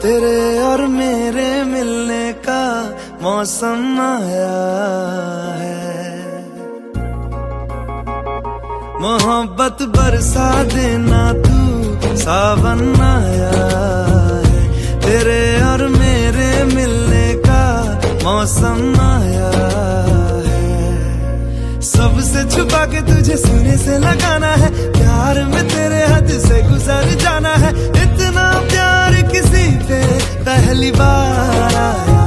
तेरे और मेरे मिलने का मौसम आया है। मोहब्बत बरसा देना तू सावन आया है। तेरे और मेरे मिलने का मौसम आया है। सबसे छुपा के तुझे सीने से लगाना है, प्यार में तेरे हद से गुजर जाना है। इतना प्यार किसी पे पहली बार आया